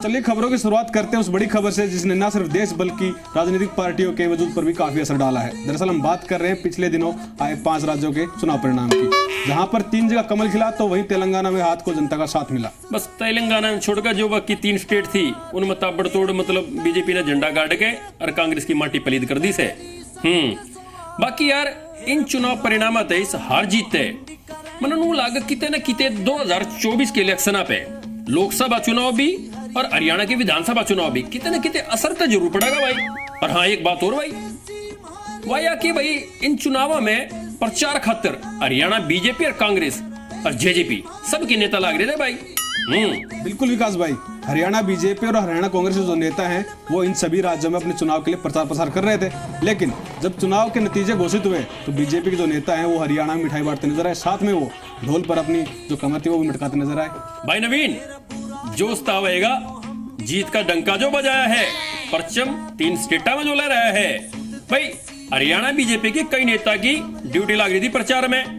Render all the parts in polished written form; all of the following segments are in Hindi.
चलिए खबरों की शुरुआत करते हैं उस बड़ी खबर से जिसने न सिर्फ देश बल्कि राजनीतिक पार्टियों के वजूद पर भी काफी असर डाला है। दरअसल हम बात कर रहे हैं पिछले दिनों आए 5 राज्यों के चुनाव परिणाम की, जहां पर 3 जगह कमल खिला तो वहीं तेलंगाना में हाथ को जनता का साथ मिला। बस तेलंगाना छोड़कर जो बाकी 3 स्टेट थी उनमें ताबड़तोड़ मतलब बीजेपी ने झंडा गाड़ के और कांग्रेस की माटी पलीद कर दी से। बाकी यार इन चुनाव परिणाम इस हार जीत है मन लाग किते न किते 2024 के इलेक्शन पे लोकसभा चुनाव भी और हरियाणा के विधानसभा चुनाव भी किते न किते असर तो जरूर पड़ेगा भाई। और हाँ एक बात और भाई कि भाई इन चुनावों में प्रचार खातिर हरियाणा बीजेपी और कांग्रेस और जेजेपी सबके नेता लाग रहे थे भाई। बिल्कुल विकास भाई, हरियाणा बीजेपी और हरियाणा कांग्रेस के जो नेता हैं वो इन सभी राज्यों में अपने चुनाव के लिए प्रचार प्रसार कर रहे थे, लेकिन जब चुनाव के नतीजे घोषित हुए तो बीजेपी के जो नेता हैं वो हरियाणा में मिठाई बांटते नजर आए, साथ में वो ढोल पर अपनी जो कमर थी वो भी मटकाते नजर आए। भाई नवीन जोश तावेगा जीत का डंका जो बजाया है, परचम 3 स्टेटा में जो ले रहा है भाई। हरियाणा बीजेपी के कई नेता की ड्यूटी लग रही थी प्रचार में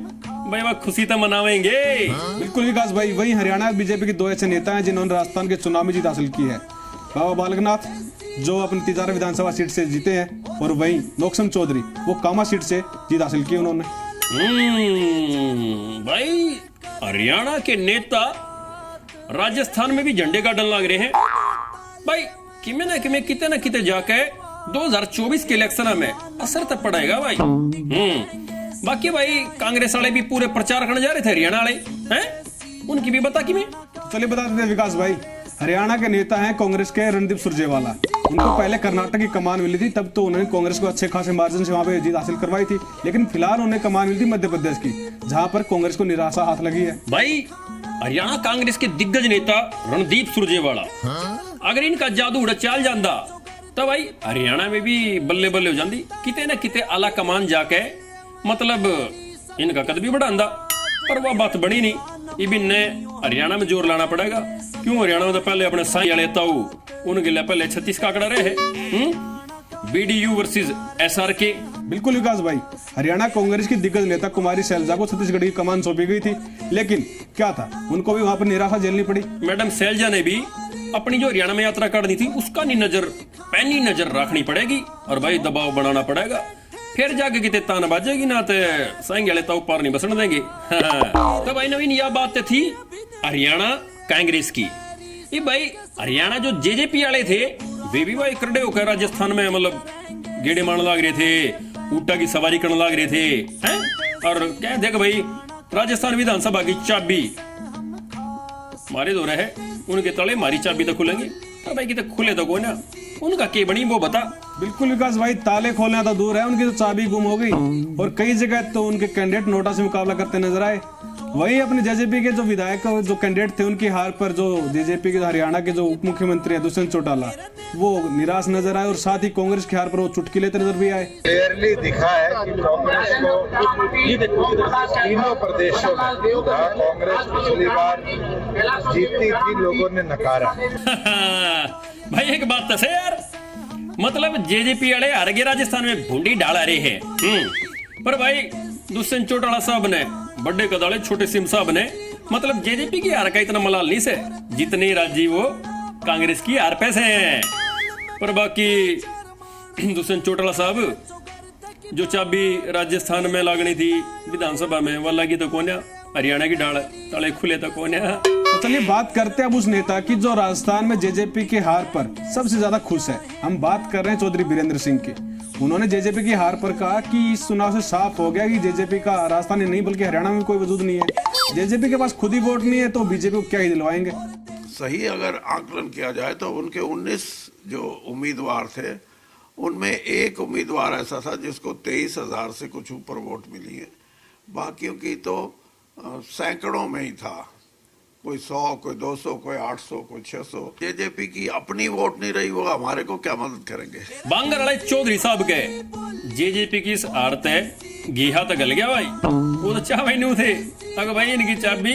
भाई, वह खुशी तो मनावेंगे। बिल्कुल विकास भाई, वहीं हरियाणा बीजेपी के 2 ऐसे नेता हैं जिन्होंने राजस्थान के चुनाव में जीत हासिल की है। बाबा बालकनाथ जो अपनी तिजारा विधानसभा सीट से जीते हैं और वहीं नोक्सम चौधरी वो कामा सीट से जीत हासिल की उन्होंने। भाई हरियाणा के नेता राजस्थान में भी झंडे गाड़न लग रहे हैं भाई। किमे ना किमे किते ना किते जाके 2024 के इलेक्शन में असर तो पड़ेगा भाई। बाकी भाई कांग्रेस वाले भी पूरे प्रचार करने जा रहे थे हरियाणा वाले हैं, उनकी भी बता कि मैं चलिए बता देते हैं विकास भाई। हरियाणा के नेता हैं कांग्रेस के रणदीप सुरजेवाला। उनको पहले कर्नाटक की कमान मिली थी, तब तो उन्होंने कांग्रेस को अच्छे खासे मार्जिन से वहां पे जीत हासिल करवाई थी, लेकिन फिलहाल उन्हें कमान मिली थी मध्य प्रदेश की, जहां पर कांग्रेस को निराशा हाथ लगी है। भाई हरियाणा कांग्रेस के दिग्गज नेता रणदीप सुरजेवाला अगर इनका जादू उड़ा चाल जाता तो भाई हरियाणा में भी बल्ले बल्ले हो जाती, किते न किते आला कमान जाके मतलब इनका कद भी बढ़ांदा, पर वह बात बनी नहीं। इबिन ने हरियाणा में जोर लाना पड़ेगा, क्यों हरियाणा में तो पहले अपने साई वाले ताऊ उनके लिए पहले 36 का आंकड़ा रहे हैं। BDU versus SRK. बिल्कुल विकास भाई, हरियाणा कांग्रेस की दिग्गज नेता कुमारी शैलजा को छत्तीसगढ़ की कमान सौंपी गई थी, लेकिन क्या था उनको भी वहां पर निराशा झेलनी पड़ी। मैडम शैलजा ने भी अपनी जो हरियाणा में यात्रा करनी थी उसका पैनी नजर रखनी पड़ेगी और भाई दबाव बनाना पड़ेगा, फिर जाके किते तान बाजेगी ना तो साइंग वाले तो ऊपर नहीं बसने देंगे। तो भाई नवीन यह बात थी हरियाणा कांग्रेस की। ये भाई हरियाणा जो जेजेपी वाले थे वे भी भाई करड़े होकर राजस्थान में मतलब गेड़े मारने लग रहे थे, ऊँटा की सवारी करने लग रहे थे हैं? और क्या देख भाई राजस्थान विधानसभा की चाबी मारे दो रहे, उनके तले मारी चाबी तो खुलेंगी, तो भाई कितने खुले तो कोई ना, उनका के बनी वो बता। बिल्कुल विकास भाई, ताले खोलना तो दूर है, उनकी तो चाबी गुम हो गई और कई जगह तो उनके कैंडिडेट नोटा से मुकाबला करते नजर आए। वहीं अपने जेजेपी के जो विधायक जो कैंडिडेट थे उनकी हार पर जो जेजेपी के हरियाणा के जो उप मुख्यमंत्री है दुष्यंत चौटाला वो निराश नजर आए और साथ ही कांग्रेस की हार पर वो चुटकी लेते नजर भी आए। क्लियरली दिखा है कि कांग्रेस को तीनों प्रदेशों में कांग्रेस पिछली बार जीती थी लोगों ने नकारा। भाई एक बात तो है यार, मतलब जेजेपी वाले हार गए राजस्थान में भूडी डाला रहे हैं, पर भाई दुष्यंत चौटाला साहब ने बड़े कदाले छोटे सिम साहब ने मतलब जेजेपी की हार का इतना मलाल नहीं से जितने राजीव वो कांग्रेस की हार पे से हैं। पर बाकी दुष्यंत चौटाला साहब जो चाबी राजस्थान में लागनी थी विधानसभा में वह लगी तो कोन्या, हरियाणा की डाल ताले खुले तो कोन्या। तो चलिए बात करते हैं अब उस नेता की जो राजस्थान में जेजेपी की हार पर सबसे ज्यादा खुश है। हम बात कर रहे हैं चौधरी बीरेंद्र सिंह की। उन्होंने जेजेपी की हार पर कहा कि इस चुनाव से साफ हो गया कि जेजेपी का राजस्थान में नहीं बल्कि हरियाणा में कोई वजूद नहीं है। जेजेपी के पास खुद ही वोट नहीं है तो बीजेपी को क्या ही दिलवाएंगे। सही अगर आकलन किया जाए तो उनके 19 जो उम्मीदवार थे उनमें एक उम्मीदवार ऐसा था जिसको 23,000 से कुछ ऊपर वोट मिली है, बाकियों की तो सैकड़ों में ही था, कोई 100 कोई 200 कोई 800 कोई 600। जेजेपी की अपनी वोट नहीं रही, वो हमारे को क्या मदद करेंगे। बांगर वाले चौधरी साहब के जेजेपी की हारत है घीहा तो गल गया भाई, वो तो चाह नहीं थे अगर भाई इनकी चाबी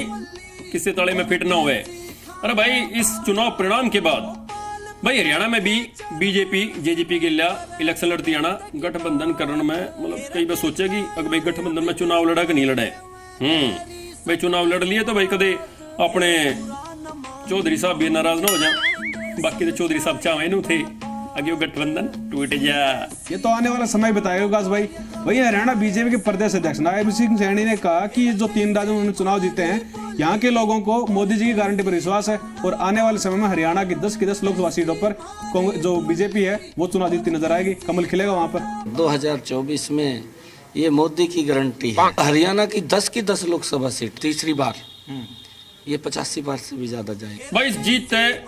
किसी तले में फिट ना हुए। अरे भाई इस चुनाव परिणाम के बाद भाई हरियाणा में भी बीजेपी जेजेपी के लिए इलेक्शन लड़ती आना गठबंधन करने में मतलब कई बार सोचेगी अगर भाई गठबंधन में चुनाव लड़ा कि नहीं लड़े। भाई चुनाव लड़ लिए तो भाई कदे अपने चौधरी साहब भी नाराज ना हो जाए। बाकी तो चौधरी साहब चाहे नू थे अगे वो गठबंधन टूट जा। ये तो आने वाला समय बताएगा विकास भाई। वही हरियाणा बीजेपी के प्रदेश अध्यक्ष नायब सिंह सैनी ने कहा कि जो 3 राज्यों में उन्होंने चुनाव जीते हैं, यहाँ के लोगों को मोदी जी की गारंटी पर विश्वास है और आने वाले समय में हरियाणा की 10 लोकसभा सीटों पर जो बीजेपी है वो चुनाव जीतती नजर आएगी, कमल खिलेगा वहां पर। 2024 में ये मोदी की गारंटी है। हरियाणा की 10 लोकसभा सीट तीसरी बार, ये 85 बार से भी ज्यादा जाएगी। भाई इस जीत तय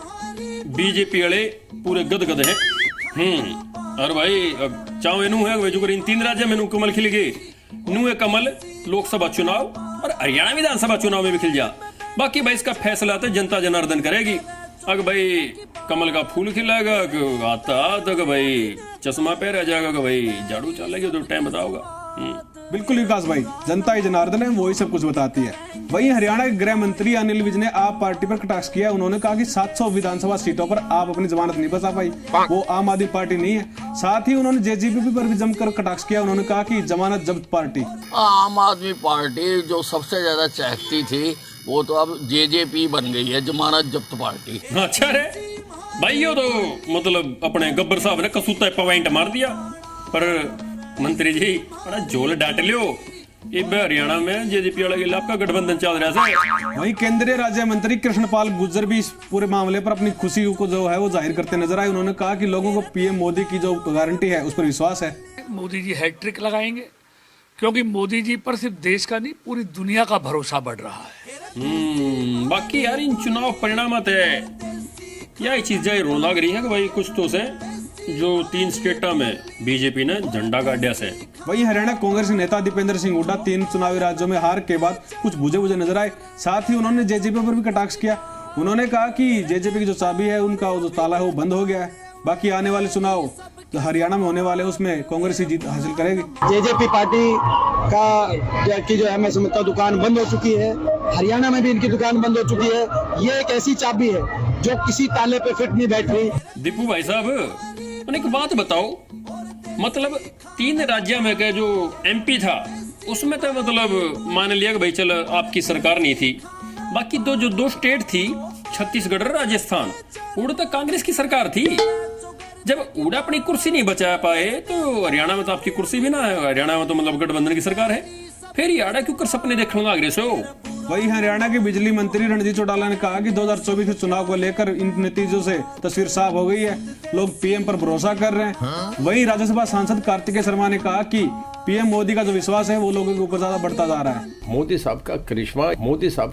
बीजेपी वाले पूरे गदगद हैं। और भाई चाहो इनू है भाई जो इन 3 राज्य में नू कमल खिल गए, नू है कमल लोकसभा चुनाव और हरियाणा विधानसभा चुनाव में भी खिल जा। बाकी भाई इसका फैसला तो जनता जनार्दन करेगी। अगर भाई कमल का फूल खिलाएगा कि आता तो भाई चश्मा पहना जाएगा कि भाई झाड़ू चलेगी तो टाइम बताओगा। बिल्कुल विकास भाई, जनता ही जनार्दन है, वही सब कुछ बताती है। वहीं हरियाणा के गृह मंत्री अनिल विज ने आप पार्टी पर कटाक्ष किया। उन्होंने कहा कि 700 विधानसभा सीटों पर आप अपनी जमानत नहीं बचा पाई, वो आम आदमी पार्टी नहीं है। साथ ही उन्होंने जेजेपी पर भी जमकर कटाक्ष किया। उन्होंने कहा कि जमानत जब्त पार्टी। आम आदमी पार्टी जो सबसे ज्यादा चाहती थी वो तो अब जेजेपी बन गई है, जमानत जब्त पार्टी। अच्छा रे भाई, ये तो मतलब अपने गब्बर साहब ने कसूता पॉइंट मार दिया। पर मंत्री जी बड़ा जोल डांट लियो, हरियाणा में जेजेपी वाला के आपका गठबंधन चल रहा है। वहीं केंद्रीय राज्य मंत्री कृष्णपाल गुर्जर भी इस पूरे मामले पर अपनी खुशी को जो है वो जाहिर करते नजर आए। उन्होंने कहा कि लोगों को पीएम मोदी की जो गारंटी है उस पर विश्वास है। मोदी जी हैट्रिक लगाएंगे, क्योंकि मोदी जी पर सिर्फ देश का नहीं पूरी दुनिया का भरोसा बढ़ रहा है। बाकी यार इन चुनाव परिणाम यह चीज रोन लग रही है कि भाई कुछ तो से जो 3 स्टेटा में बीजेपी ने झंडा गाड़ा से। वही हरियाणा कांग्रेस के नेता दीपेंद्र सिंह हुड्डा 3 चुनावी राज्यों में हार के बाद कुछ बुझे नजर आए। साथ ही उन्होंने जेजेपी पर भी कटाक्ष किया। उन्होंने कहा कि जेजेपी की जो चाबी है, उनका जो ताला है वो बंद हो गया है। बाकी आने वाले चुनाव जो हरियाणा में होने वाले उसमें कांग्रेस ही जीत हासिल करेगी। जेजेपी पार्टी की जो है समझता दुकान बंद हो चुकी है, हरियाणा में भी इनकी दुकान बंद हो चुकी है। ये एक ऐसी चाबी है जो किसी ताले पे फिट नहीं बैठ रही। दीपू भाई साहब एक बात बताओ, मतलब 3 राज्य में के जो एमपी था उसमें तो मतलब मान लिया कि भाई चल आपकी सरकार नहीं थी। बाकी जो 2 स्टेट थी, छत्तीसगढ़ और राजस्थान, उड़ तो कांग्रेस की सरकार थी। जब उड़ा अपनी कुर्सी नहीं बचा पाए तो हरियाणा में तो आपकी कुर्सी भी ना है। हरियाणा में तो मतलब गठबंधन की सरकार है, फिर यार क्यों कर सपने देखने लग रहे हो। वही हरियाणा के बिजली मंत्री रणजीत चौटाला ने कहा कि 2024 के चुनाव को लेकर इन नतीजों से तस्वीर साफ हो गई है, लोग पीएम पर भरोसा कर रहे हैं। वही राज्यसभा सांसद कार्तिकेय शर्मा ने कहा कि पीएम मोदी का जो विश्वास है वो लोगों के ऊपर ज्यादा बढ़ता जा रहा है। मोदी साहब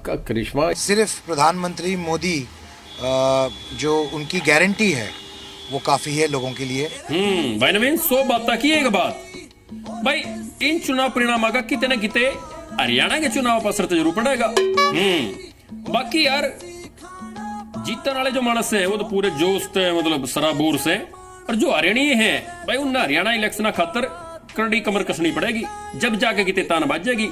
का करिश्मा सिर्फ प्रधानमंत्री मोदी जो उनकी गारंटी है वो काफी है लोगों के लिए। भाई नवीन 100 बात की एक बात भाई, इन चुनाव परिणाम का कितने न कितने हरियाणा के चुनाव पर असर तो जरूर पड़ेगा। बाकी यार जीतने वाले जो मानस है वो तो पूरे जोश थे, मतलब सराबोर से। और जो हरियाणा है भाई उन हरियाणा इलेक्शन खातर करड़ी कमर कसनी पड़ेगी, जब जाके कितने तान बाजेगी।